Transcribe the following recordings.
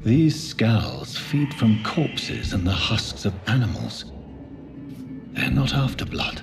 These skulls feed from corpses and the husks of animals. They're not after blood.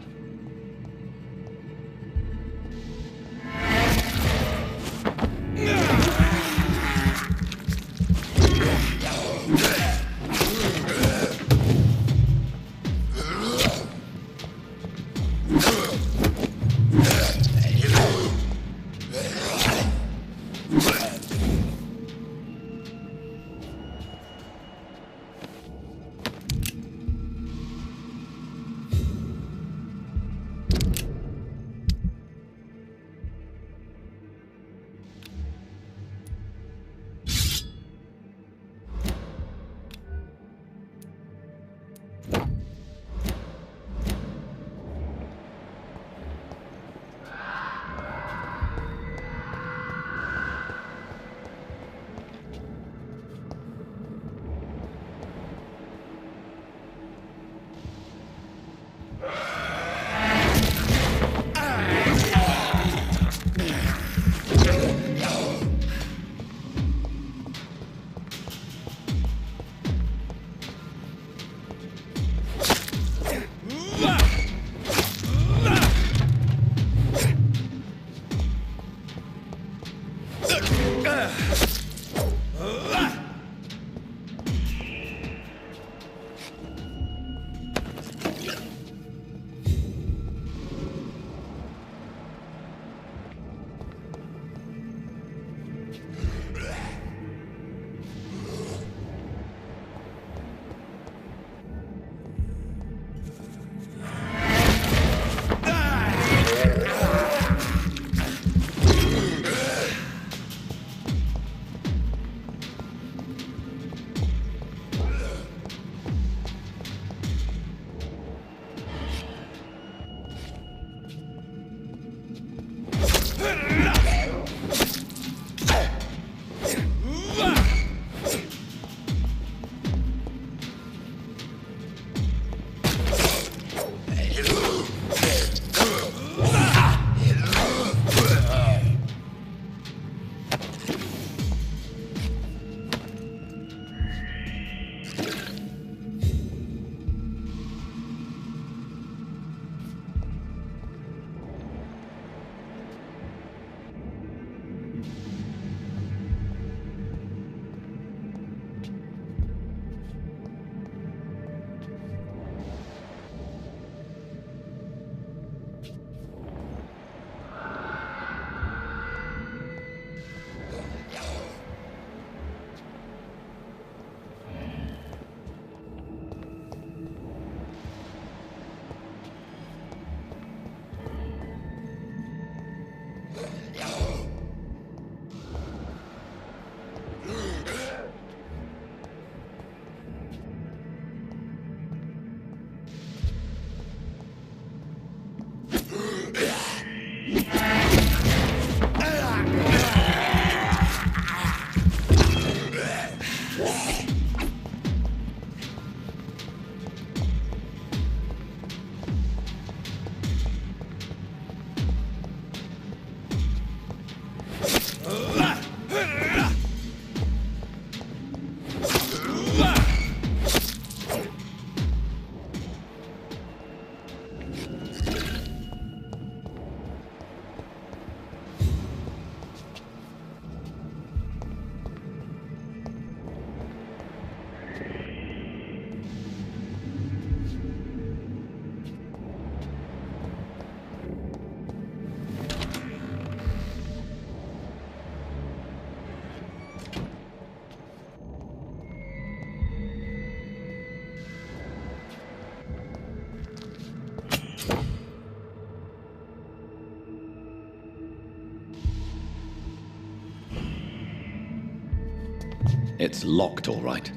It's locked, all right.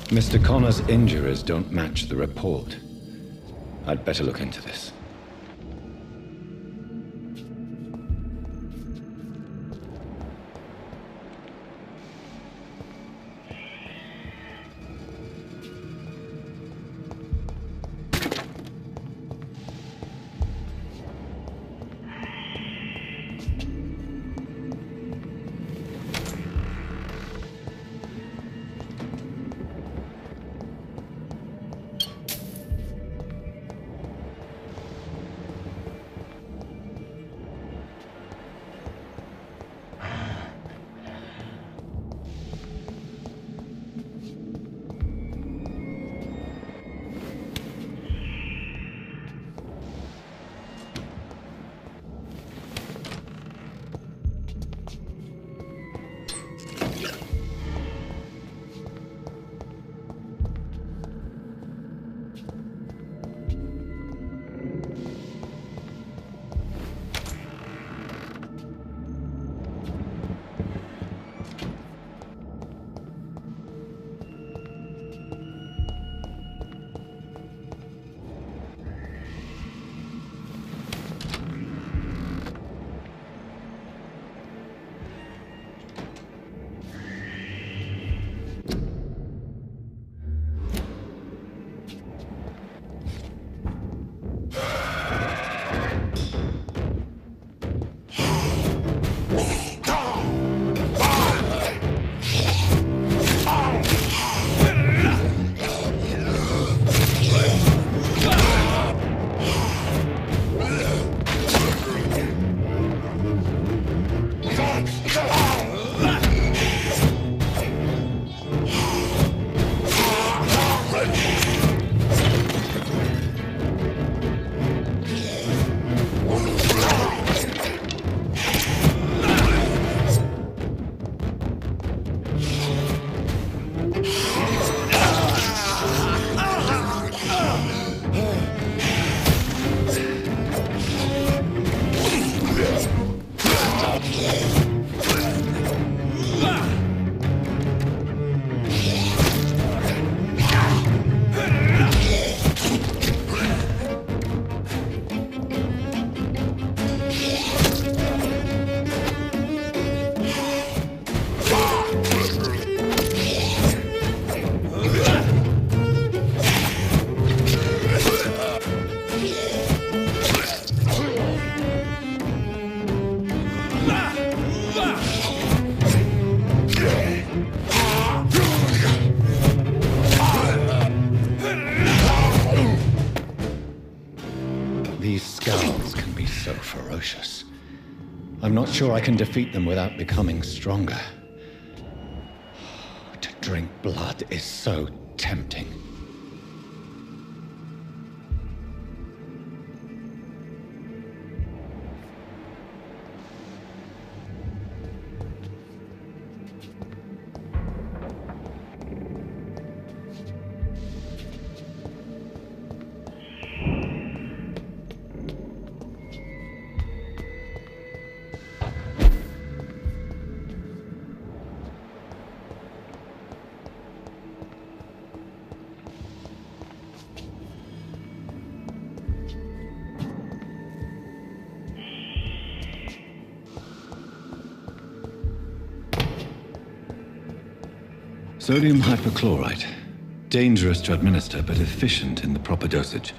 Mr. Connor's injuries don't match the report. I'd better look into this. so ferocious. I'm not sure I can defeat them without becoming stronger. To drink blood is so tempting. Sodium hypochlorite. Dangerous to administer, but efficient in the proper dosage.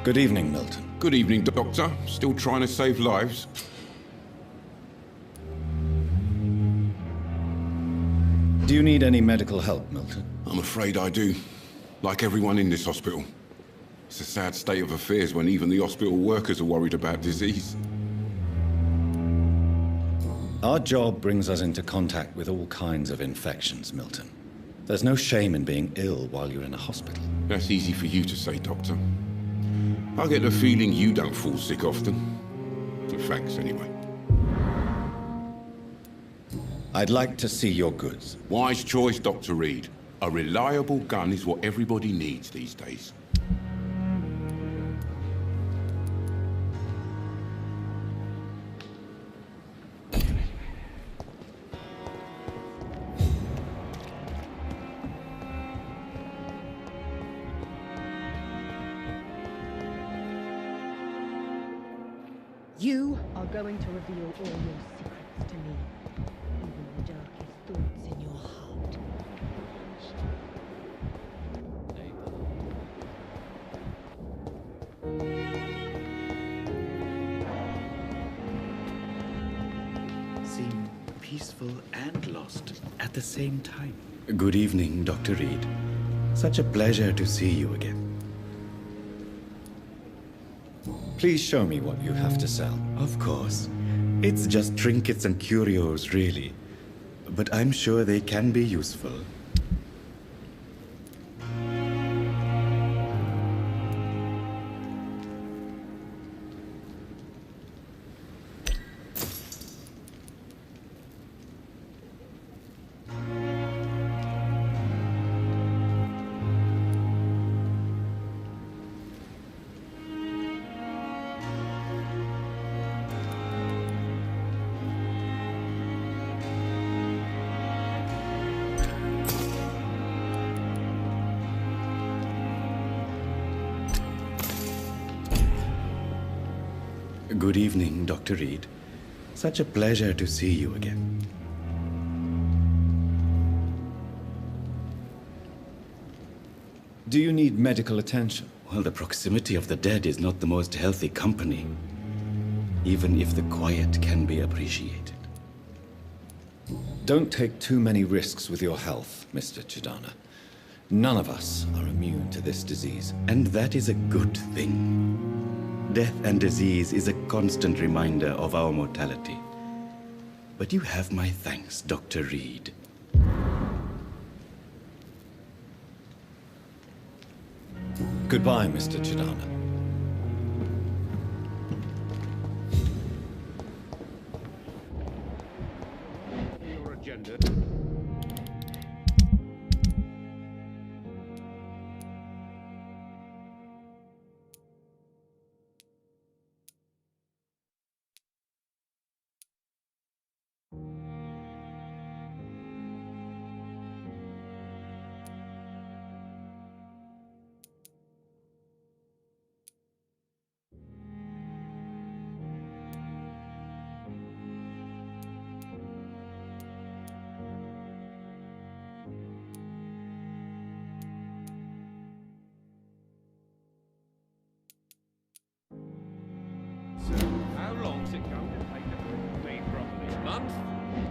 Good evening, Milton. Good evening, Doctor. Still trying to save lives? Do you need any medical help, Milton? I'm afraid I do. Like everyone in this hospital. It's a sad state of affairs when even the hospital workers are worried about disease. Our job brings us into contact with all kinds of infections, Milton. There's no shame in being ill while you're in a hospital. That's easy for you to say, Doctor. I get the feeling you don't fall sick often. Thanks, anyway. I'd like to see your goods. Wise choice, Dr. Reed. A reliable gun is what everybody needs these days. You are going to reveal all your secrets to me, even the darkest thoughts in your heart. Seem peaceful and lost at the same time. Good evening, Dr. Reed. Such a pleasure to see you again. Please show me what you have to sell. Of course. It's just trinkets and curios, really. But I'm sure they can be useful. Good evening, Dr. Reed. Such a pleasure to see you again. Do you need medical attention? Well, the proximity of the dead is not the most healthy company, even if the quiet can be appreciated. Don't take too many risks with your health, Mr. Chidana. None of us are immune to this disease. And that is a good thing. Death and disease is a constant reminder of our mortality. But you have my thanks, Dr. Reed. Goodbye, Mr. Chidana. Your agenda. How long's it going to take to clean properly? A month?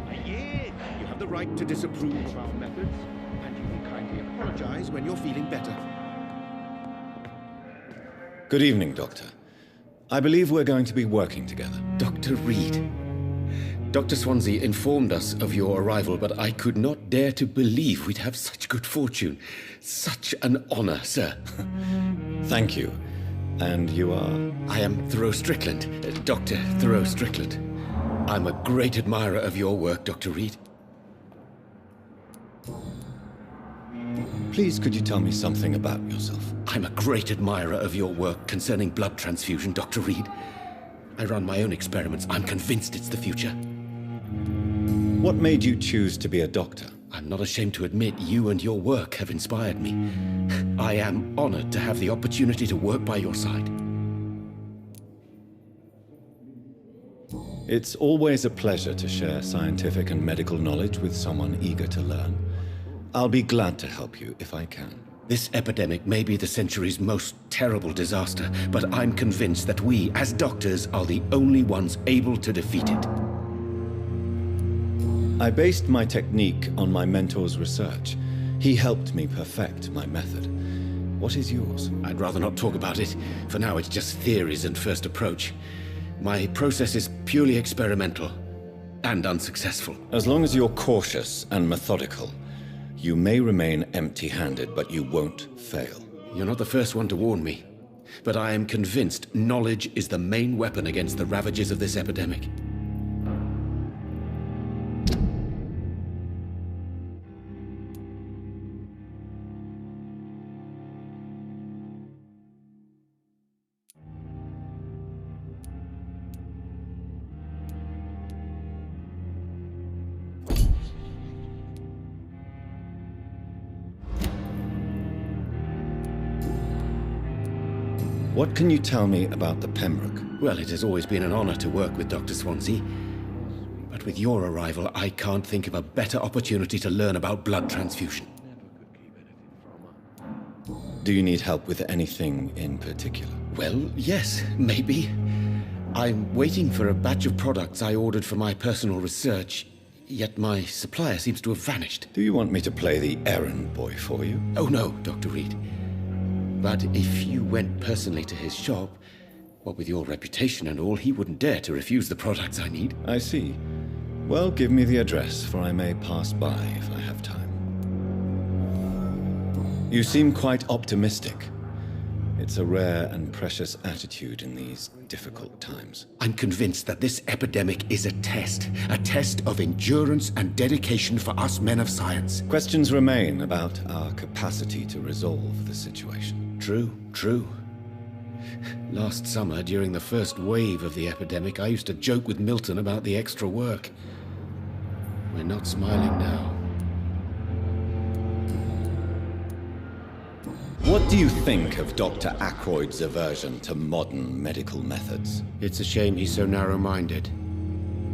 A year? You have the right to disapprove of our methods, and you can kindly apologize when you're feeling better. Good evening, Doctor. I believe we're going to be working together. Dr. Reed. Dr. Swansea informed us of your arrival, but I could not dare to believe we'd have such good fortune. Such an honor, sir. Thank you. And you are? I am Thoreau Strickland, Dr. Thoreau Strickland. I'm a great admirer of your work, Dr. Reed. Please, could you tell me something about yourself? I'm a great admirer of your work concerning blood transfusion, Dr. Reed. I run my own experiments. I'm convinced it's the future. What made you choose to be a doctor? I'm not ashamed to admit you and your work have inspired me. I am honored to have the opportunity to work by your side. It's always a pleasure to share scientific and medical knowledge with someone eager to learn. I'll be glad to help you if I can. This epidemic may be the century's most terrible disaster, but I'm convinced that we, as doctors, are the only ones able to defeat it. I based my technique on my mentor's research. He helped me perfect my method. What is yours? I'd rather not talk about it. For now, it's just theories and first approach. My process is purely experimental and unsuccessful. As long as you're cautious and methodical, you may remain empty-handed, but you won't fail. You're not the first one to warn me, but I am convinced knowledge is the main weapon against the ravages of this epidemic. What can you tell me about the Pembroke? Well, it has always been an honor to work with Dr. Swansea. But with your arrival, I can't think of a better opportunity to learn about blood transfusion. Do you need help with anything in particular? Well, yes, maybe. I'm waiting for a batch of products I ordered for my personal research, yet my supplier seems to have vanished. Do you want me to play the errand boy for you? Oh no, Dr. Reed. But if you went personally to his shop, what with your reputation and all, he wouldn't dare to refuse the products I need. I see. Well, give me the address, for I may pass by if I have time. You seem quite optimistic. It's a rare and precious attitude in these difficult times. I'm convinced that this epidemic is a test of endurance and dedication for us men of science. Questions remain about our capacity to resolve the situation. True. Last summer, during the first wave of the epidemic, I used to joke with Milton about the extra work. We're not smiling now. What do you think of Dr. Ackroyd's aversion to modern medical methods? It's a shame he's so narrow-minded.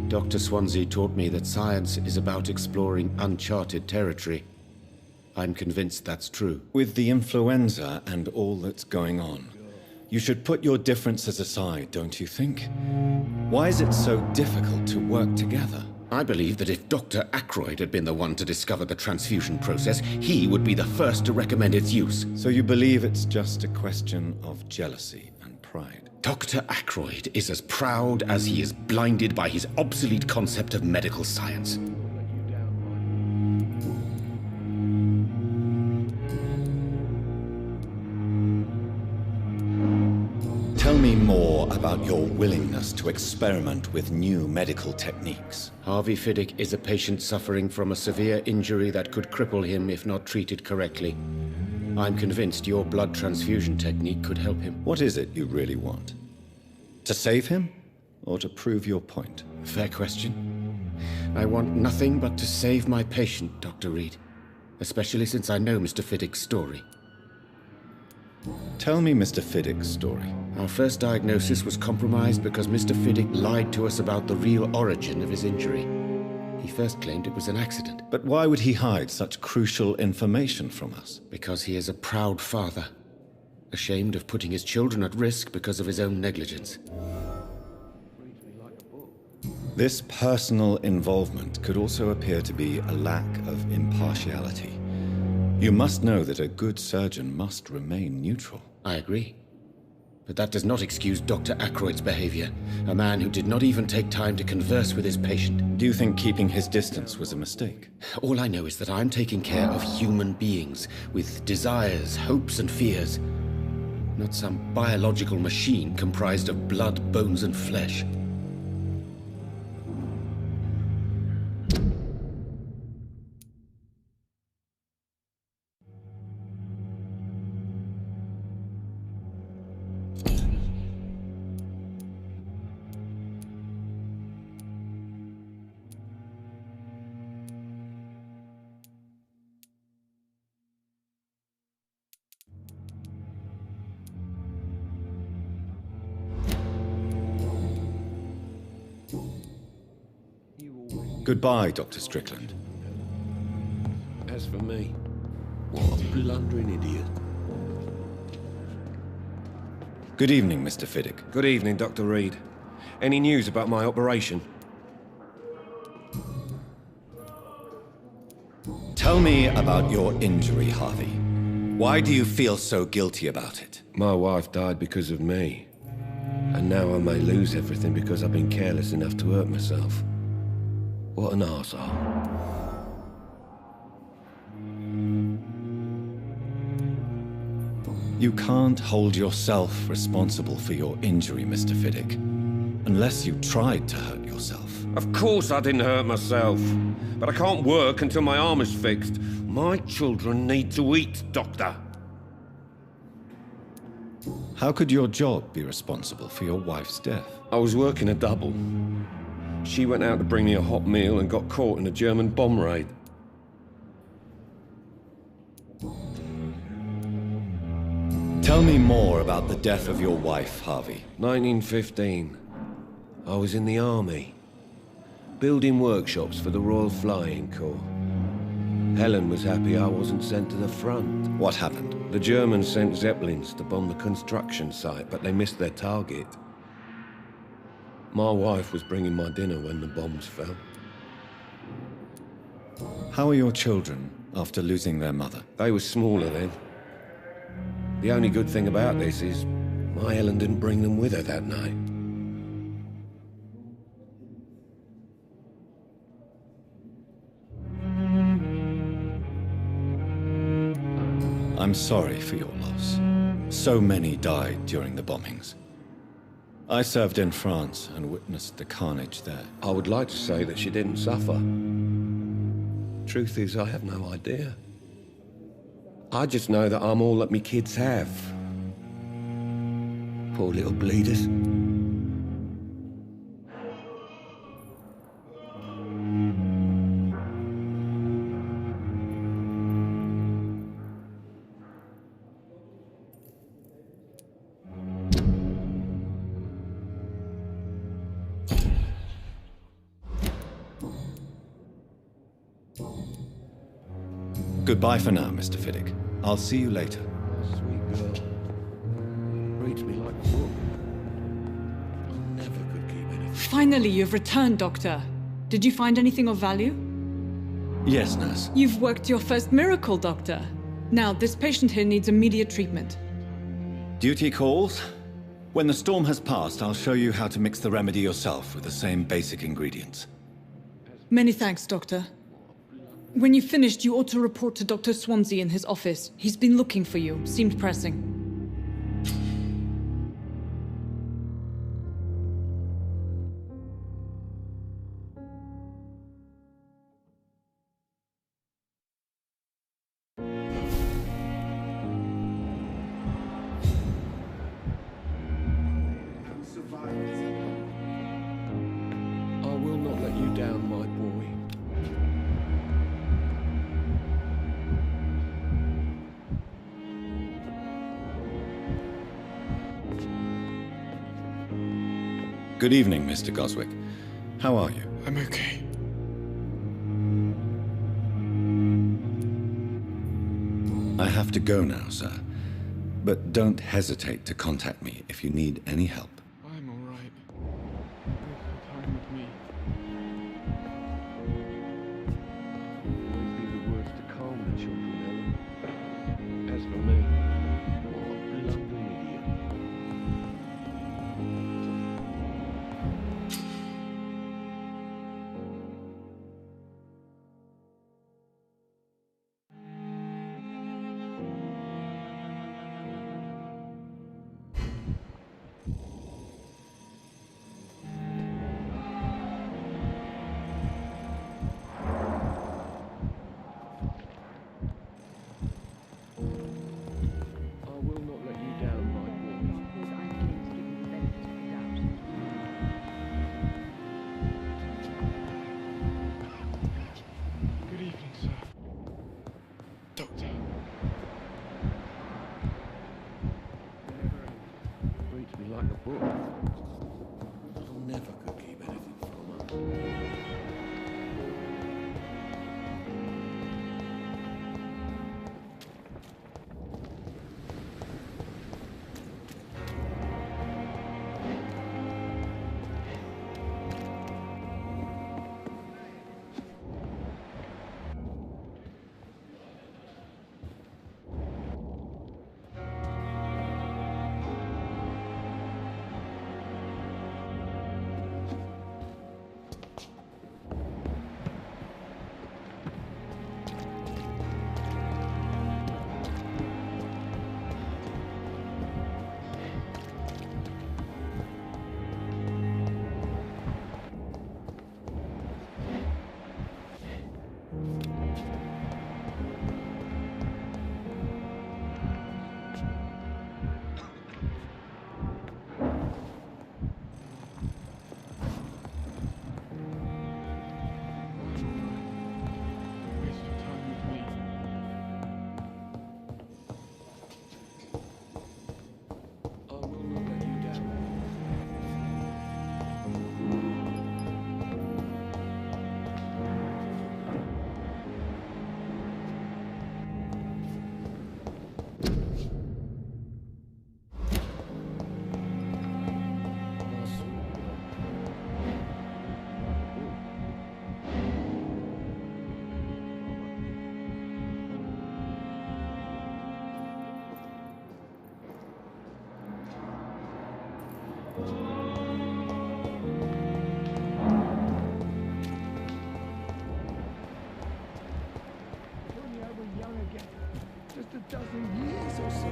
Dr. Swansea taught me that science is about exploring uncharted territory. I'm convinced that's true. With the influenza and all that's going on, you should put your differences aside, don't you think? Why is it so difficult to work together? I believe that if Dr. Ackroyd had been the one to discover the transfusion process, he would be the first to recommend its use. So you believe it's just a question of jealousy and pride? Dr. Ackroyd is as proud as he is blinded by his obsolete concept of medical science. Tell me more about your willingness to experiment with new medical techniques. Harvey Fiddick is a patient suffering from a severe injury that could cripple him if not treated correctly. I'm convinced your blood transfusion technique could help him. What is it you really want? To save him, or to prove your point? Fair question. I want nothing but to save my patient, Dr. Reed. Especially since I know Mr. Fiddick's story. Tell me Mr. Fiddick's story. Our first diagnosis was compromised because Mr. Fiddick lied to us about the real origin of his injury. He first claimed it was an accident. But why would he hide such crucial information from us? Because he is a proud father, ashamed of putting his children at risk because of his own negligence. This personal involvement could also appear to be a lack of impartiality. You must know that a good surgeon must remain neutral. I agree. But that does not excuse Dr. Ackroyd's behavior, a man who did not even take time to converse with his patient. Do you think keeping his distance was a mistake? All I know is that I'm taking care of human beings with desires, hopes, and fears. Not some biological machine comprised of blood, bones, and flesh. Goodbye, Dr. Strickland. As for me, What a blundering idiot. Good evening, Mr. Fiddick. Good evening, Dr. Reed. Any news about my operation? Tell me about your injury, Harvey. Why do you feel so guilty about it? My wife died because of me. And now I may lose everything because I've been careless enough to hurt myself. What an arsehole. You can't hold yourself responsible for your injury, Mr. Fiddick, unless you tried to hurt yourself. Of course I didn't hurt myself. But I can't work until my arm is fixed. My children need to eat, Doctor. How could your job be responsible for your wife's death? I was working a double. She went out to bring me a hot meal and got caught in a German bomb raid. Tell me more about the death of your wife, Harvey. 1915. I was in the army, building workshops for the Royal Flying Corps. Helen was happy I wasn't sent to the front. What happened? The Germans sent Zeppelins to bomb the construction site, but they missed their target. My wife was bringing my dinner when the bombs fell. How are your children after losing their mother? They were smaller then. The only good thing about this is my Helen didn't bring them with her that night. I'm sorry for your loss. So many died during the bombings. I served in France and witnessed the carnage there. I would like to say that she didn't suffer. Truth is, I have no idea. I just know that I'm all that me kids have. Poor little bleeders. Goodbye for now, Mr. Fiddick. I'll see you later. Sweet girl. Reads me like a book. I never could keep anything. Finally, you've returned, Doctor. Did you find anything of value? Yes, nurse. You've worked your first miracle, Doctor. Now, this patient here needs immediate treatment. Duty calls. When the storm has passed, I'll show you how to mix the remedy yourself with the same basic ingredients. Many thanks, Doctor. When you've finished, you ought to report to Dr. Swansea in his office. He's been looking for you. Seemed pressing. I will not let you down, my boy. Good evening, Mr. Goswick. How are you? I'm okay. I have to go now, sir. But don't hesitate to contact me if you need any help. I'm all right. Take your time with me. Always be the words to calm the children, Helen. As for me, what a blundering idiot. Like a book. I never could keep anything from her. Only I were young again. Just a dozen years or so.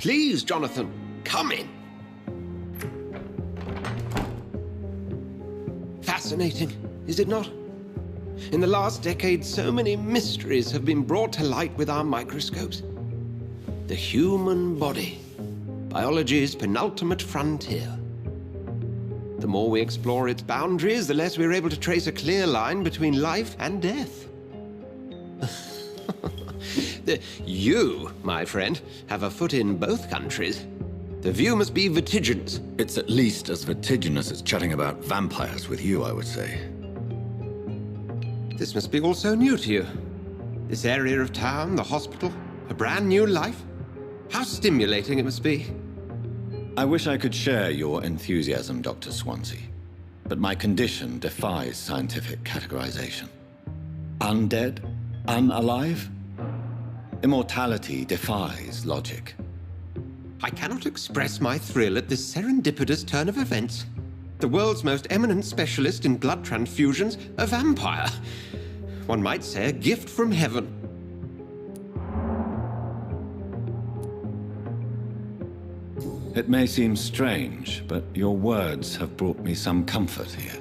Please, Jonathan, come in. Fascinating, is it not? In the last decade, so many mysteries have been brought to light with our microscopes. The human body, biology's penultimate frontier. The more we explore its boundaries, the less we're able to trace a clear line between life and death. You, my friend, have a foot in both countries. The view must be vertiginous. It's at least as vertiginous as chatting about vampires with you, I would say. This must be all so new to you. This area of town, the hospital, a brand new life. How stimulating it must be. I wish I could share your enthusiasm, Dr. Swansea, but my condition defies scientific categorization. Undead? Unalive? Immortality defies logic. I cannot express my thrill at this serendipitous turn of events. The world's most eminent specialist in blood transfusions, a vampire. One might say a gift from heaven. It may seem strange, but your words have brought me some comfort here.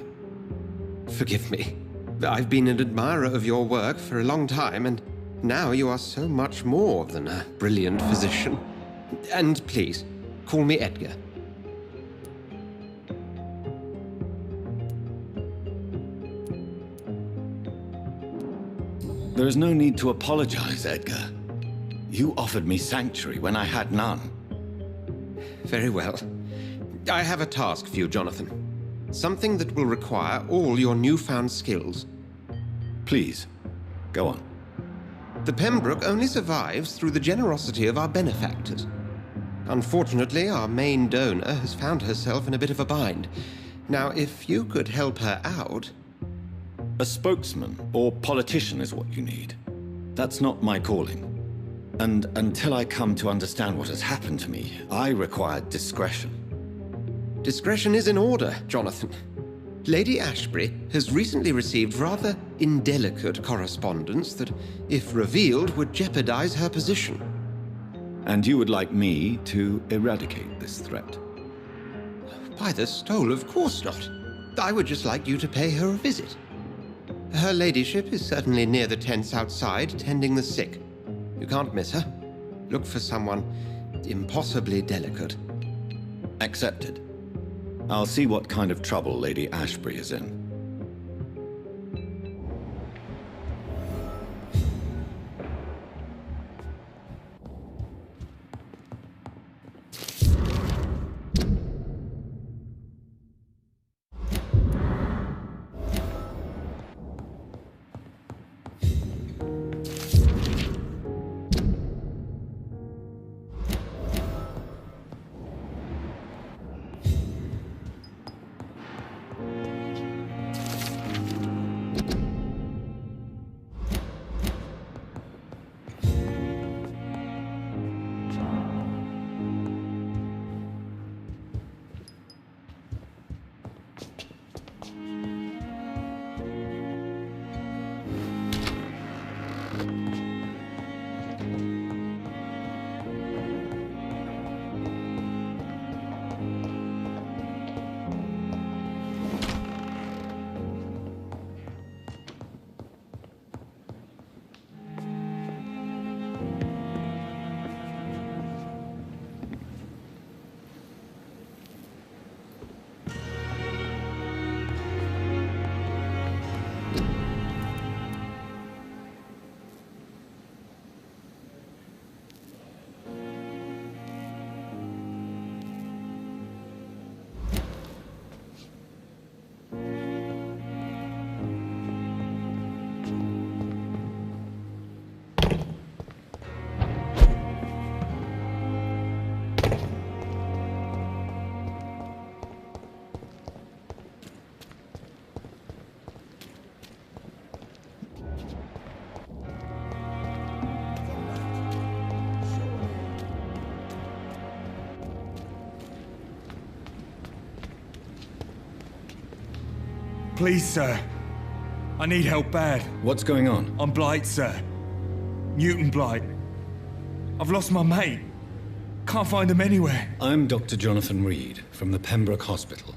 Forgive me. I've been an admirer of your work for a long time, and now you are so much more than a brilliant physician. And please, call me Edgar. There is no need to apologize, Edgar. You offered me sanctuary when I had none. Very well. I have a task for you, Jonathan. Something that will require all your newfound skills. Please, go on. The Pembroke only survives through the generosity of our benefactors. Unfortunately, our main donor has found herself in a bit of a bind. Now, if you could help her out... A spokesman or politician is what you need. That's not my calling. And until I come to understand what has happened to me, I require discretion. Discretion is in order, Jonathan. Lady Ashbury has recently received rather indelicate correspondence that, if revealed, would jeopardize her position. And you would like me to eradicate this threat? By the stole, of course not. I would just like you to pay her a visit. Her ladyship is certainly near the tents outside, tending the sick. You can't miss her. Look for someone impossibly delicate. Accepted. I'll see what kind of trouble Lady Ashbury is in. Please, sir. I need help bad. What's going on? I'm Blight, sir. Mutant Blight. I've lost my mate. Can't find him anywhere. I'm Dr. Jonathan Reed from the Pembroke Hospital.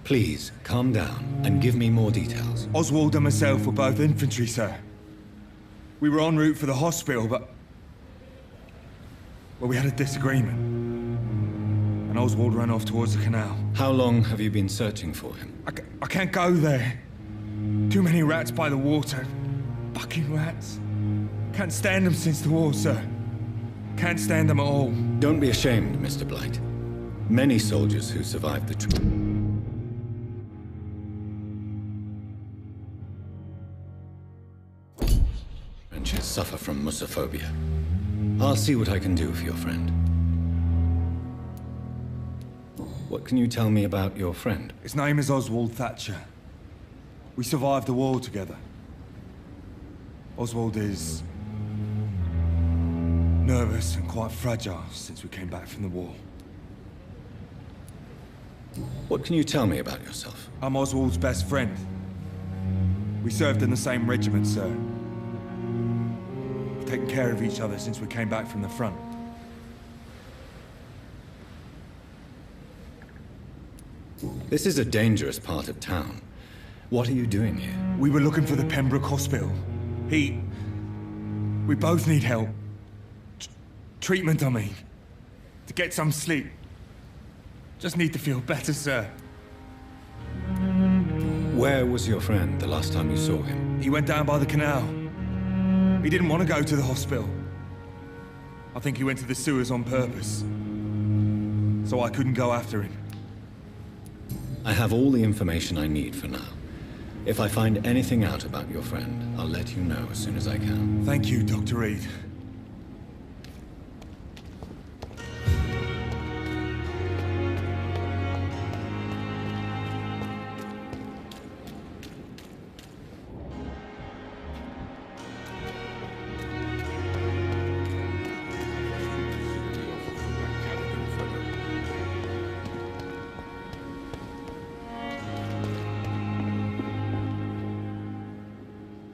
Please, calm down and give me more details. Oswald and myself were both infantry, sir. We were en route for the hospital, but... well, we had a disagreement. And Oswald ran off towards the canal. How long have you been searching for him? I can't go there. Too many rats by the water. Fucking rats. Can't stand them since the war, sir. Can't stand them at all. Don't be ashamed, Mr. Blight. Many soldiers who survived the trenches suffer from musophobia. I'll see what I can do for your friend. What can you tell me about your friend? His name is Oswald Thatcher. We survived the war together. Oswald is... nervous and quite fragile since we came back from the war. What can you tell me about yourself? I'm Oswald's best friend. We served in the same regiment, sir. We've taken care of each other since we came back from the front. This is a dangerous part of town. What are you doing here? We were looking for the Pembroke Hospital. We both need help. Treatment, I mean. To get some sleep. Just need to feel better, sir. Where was your friend the last time you saw him? He went down by the canal. He didn't want to go to the hospital. I think he went to the sewers on purpose. So I couldn't go after him. I have all the information I need for now. If I find anything out about your friend, I'll let you know as soon as I can. Thank you, Dr. Reed.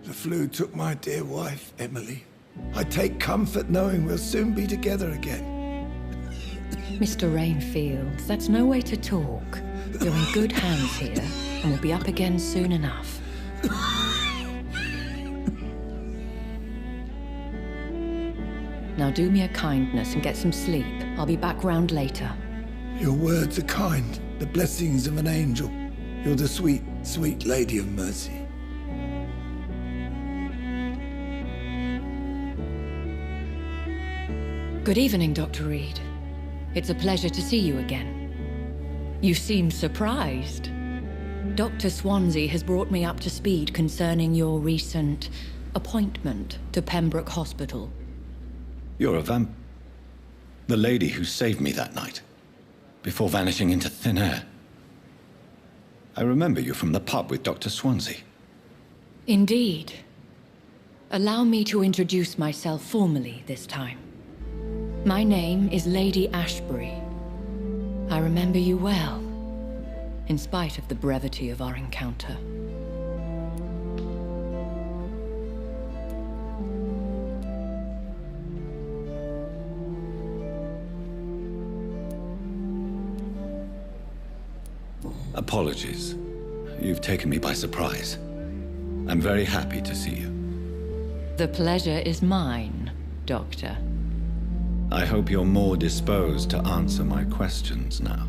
The flu took my dear wife, Emily. I take comfort knowing we'll soon be together again. Mr. Rainfield, that's no way to talk. You're in good hands here, and we'll be up again soon enough. Now do me a kindness and get some sleep. I'll be back round later. Your words are kind, the blessings of an angel. You're the sweet, sweet Lady of Mercy. Good evening, Dr. Reed. It's a pleasure to see you again. You seem surprised. Dr. Swansea has brought me up to speed concerning your recent appointment to Pembroke Hospital. You're a the lady who saved me that night, before vanishing into thin air. I remember you from the pub with Dr. Swansea. Indeed. Allow me to introduce myself formally this time. My name is Lady Ashbury. I remember you well, in spite of the brevity of our encounter. Apologies. You've taken me by surprise. I'm very happy to see you. The pleasure is mine, Doctor. I hope you're more disposed to answer my questions now.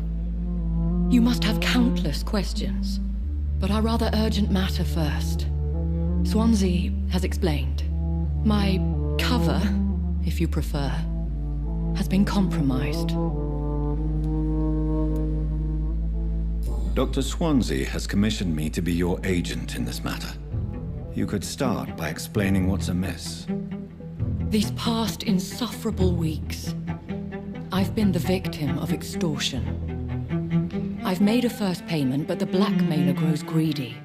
You must have countless questions, but our rather urgent matter first. Swansea has explained. My cover, if you prefer, has been compromised. Dr. Swansea has commissioned me to be your agent in this matter. You could start by explaining what's amiss. These past insufferable weeks, I've been the victim of extortion. I've made a first payment, but the blackmailer grows greedy.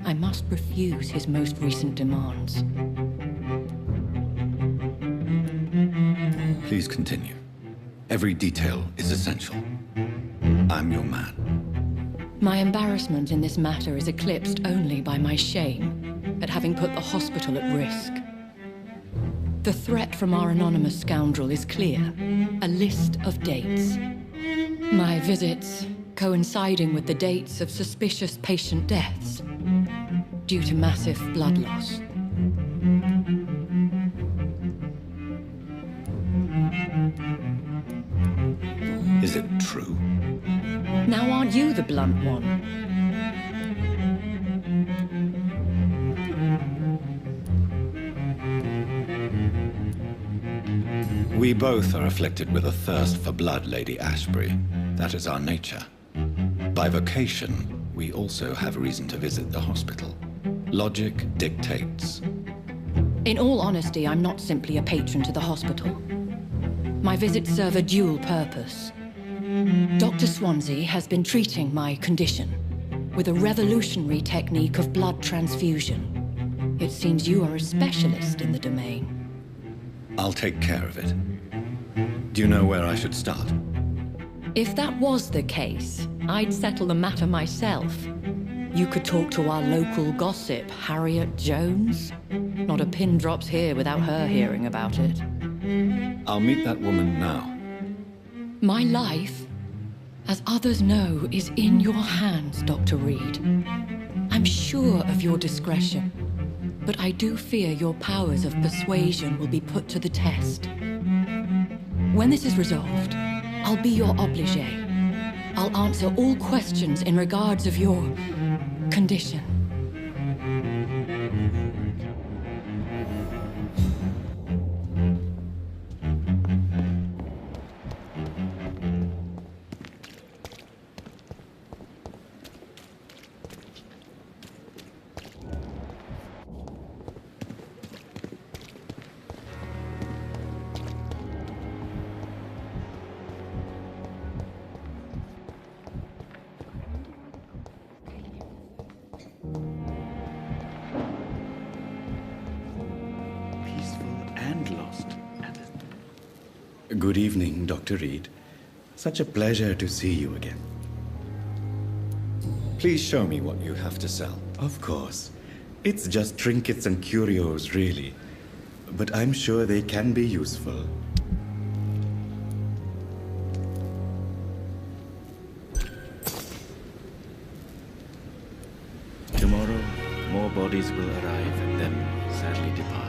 I must refuse his most recent demands. Please continue. Every detail is essential. I'm your man. My embarrassment in this matter is eclipsed only by my shame at having put the hospital at risk. The threat from our anonymous scoundrel is clear. A list of dates. My visits coinciding with the dates of suspicious patient deaths due to massive blood loss. Is it true? Now aren't you the blunt one? We both are afflicted with a thirst for blood, Lady Ashbury. That is our nature. By vocation, we also have reason to visit the hospital. Logic dictates. In all honesty, I'm not simply a patron to the hospital. My visits serve a dual purpose. Dr. Swansea has been treating my condition with a revolutionary technique of blood transfusion. It seems you are a specialist in the domain. I'll take care of it. Do you know where I should start? If that was the case, I'd settle the matter myself. You could talk to our local gossip, Harriet Jones. Not a pin drops here without her hearing about it. I'll meet that woman now. My life, as others know, is in your hands, Dr. Reed. I'm sure of your discretion, but I do fear your powers of persuasion will be put to the test. When this is resolved, I'll be your obligé. I'll answer all questions in regards of your condition. Good evening, Dr. Reed. Such a pleasure to see you again. Please show me what you have to sell. Of course. It's just trinkets and curios, really. But I'm sure they can be useful. Tomorrow, more bodies will arrive and then sadly depart.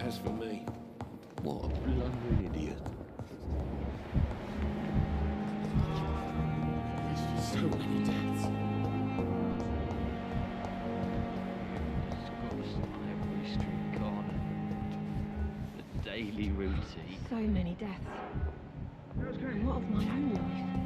As for me, what a blundering idiot. So many deaths. Scots on every street corner. The daily routine. So many deaths. And what of my own life?